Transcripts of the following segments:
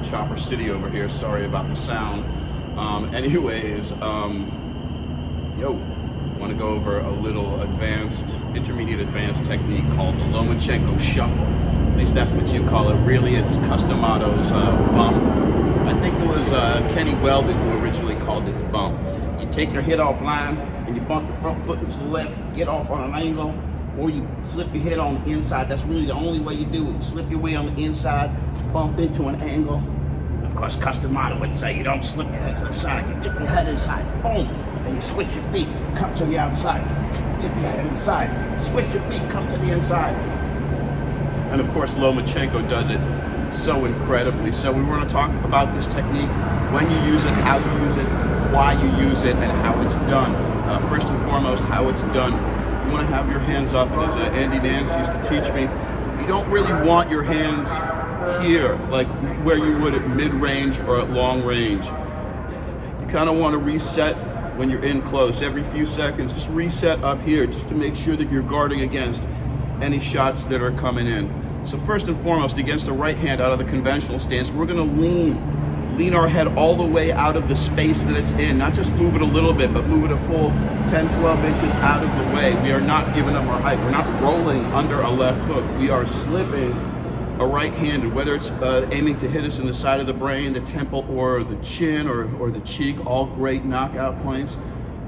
Chopper City over here. Sorry about the sound. Want to go over a little intermediate advanced technique called the Lomachenko Shuffle. At least that's what you call it. Really, it's Customado's bump. I think it was Kenny Weldon who originally called it the bump. You take your head offline and you bump your front foot to the left, get off on an angle, or you slip your head on the inside. That's really the only way you do it. You slip your way on the inside, bump into an angle. Of course, Customado would say you don't slip your head to the side, you dip your head inside, boom. Then you switch your feet, come to the outside, dip your head inside, switch your feet, come to the inside. And of course, Lomachenko does it so incredibly. So we want to talk about this technique, when you use it, how you use it, why you use it, and how it's done. First and foremost, how it's done. You want to have your hands up, and as Andy Nance used to teach me, you don't really want your hands here, like where you would at mid-range or at long range. You kind of want to reset when you're in close. Every few seconds, just reset up here, just to make sure that you're guarding against any shots that are coming in. So first and foremost, against the right hand out of the conventional stance, we're going to lean our head all the way out of the space that it's in, not just move it a little bit, but move it a full 10, 12 inches out of the way. We are not giving up our height. We're not rolling under a left hook. We are slipping a right-handed, whether it's aiming to hit us in the side of the brain, the temple, or the chin, or the cheek, all great knockout points.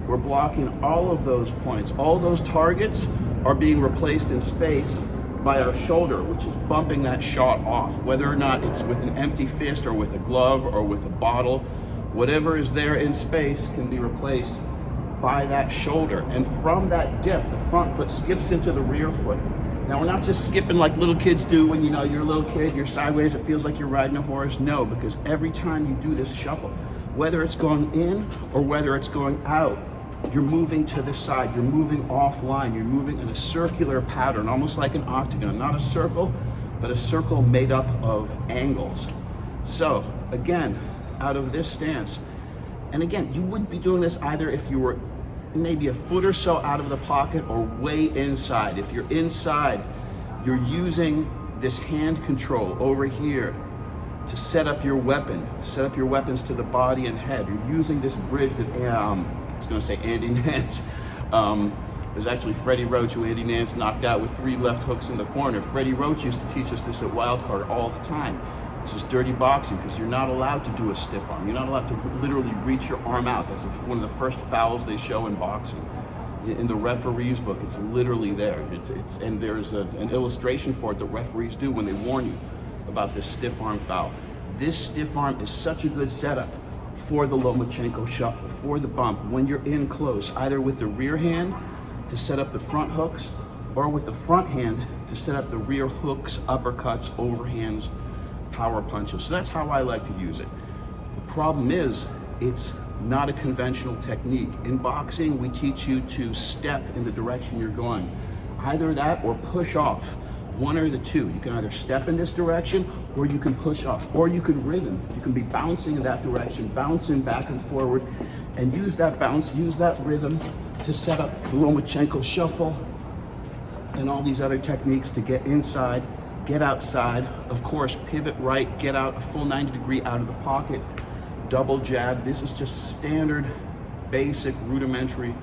We're blocking all of those points. All those targets are being replaced in space by our shoulder, which is bumping that shot off, whether or not it's with an empty fist or with a glove or with a bottle. Whatever is there in space can be replaced by that shoulder. And from that dip, the front foot skips into the rear foot. Now, we're not just skipping like little kids do when you're a little kid, you're sideways, it feels like you're riding a horse. No, because every time you do this shuffle, whether it's going in or whether it's going out, you're moving to the side, you're moving offline, you're moving in a circular pattern, almost like an octagon. Not a circle, but a circle made up of angles. So, again, out of this stance, and again, you wouldn't be doing this either if you were maybe a foot or so out of the pocket or way inside. If you're inside, you're using this hand control over here to set up your weapons to the body and head. You're using this bridge that, I was gonna say Andy Nance, there's actually Freddie Roach, who Andy Nance knocked out with 3 left hooks in the corner. Freddie Roach used to teach us this at Wildcard all the time. This is dirty boxing, because you're not allowed to do a stiff arm. You're not allowed to literally reach your arm out. That's one of the first fouls they show in boxing. In the referee's book, it's literally there. And there's an illustration for it the referees do when they warn you about this stiff arm foul. This stiff arm is such a good setup for the Lomachenko Shuffle, for the bump, when you're in close, either with the rear hand to set up the front hooks, or with the front hand to set up the rear hooks, uppercuts, overhands, power punches. So that's how I like to use it. The problem is, it's not a conventional technique. In boxing, we teach you to step in the direction you're going. Either that or push off. One or the two. You can either step in this direction, or you can push off, or you can rhythm. You can be bouncing in that direction, bouncing back and forward, and use that bounce, use that rhythm to set up the Lomachenko Shuffle and all these other techniques to get inside, get outside. Of course, pivot right, get out a full 90-degree out of the pocket, double jab. This is just standard, basic, rudimentary,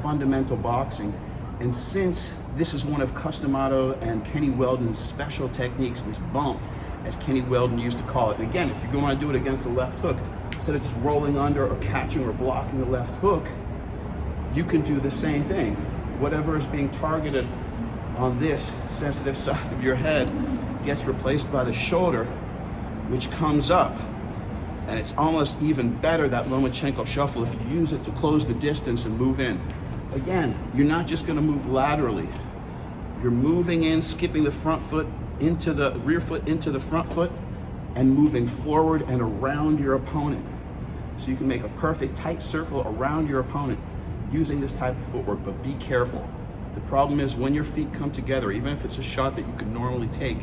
fundamental boxing. And since this is one of Customado and Kenny Weldon's special techniques, this bump, as Kenny Weldon used to call it. And again, if you're going to do it against a left hook, instead of just rolling under or catching or blocking the left hook, you can do the same thing. Whatever is being targeted on this sensitive side of your head gets replaced by the shoulder, which comes up. And it's almost even better, that Lomachenko Shuffle, if you use it to close the distance and move in. Again, you're not just going to move laterally. You're moving in, skipping the front foot into the rear foot into the front foot, and moving forward and around your opponent. So you can make a perfect tight circle around your opponent using this type of footwork, but be careful. The problem is, when your feet come together, even if it's a shot that you could normally take,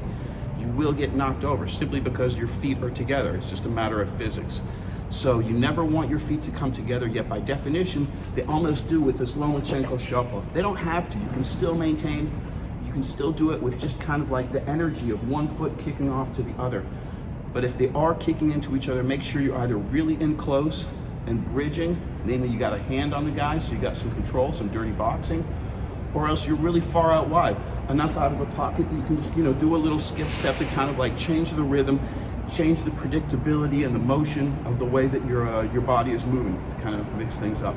you will get knocked over simply because your feet are together. It's just a matter of physics. So you never want your feet to come together, yet by definition, they almost do with this Lomachenko Shuffle. They don't have to. You can still maintain, you can still do it with just kind of like the energy of one foot kicking off to the other. But if they are kicking into each other, make sure you're either really in close and bridging, namely you got a hand on the guy, so you got some control, some dirty boxing, or else you're really far out wide, enough out of a pocket that you can just, do a little skip step to kind of like change the rhythm, change the predictability and the motion of the way that your body is moving, to kind of mix things up.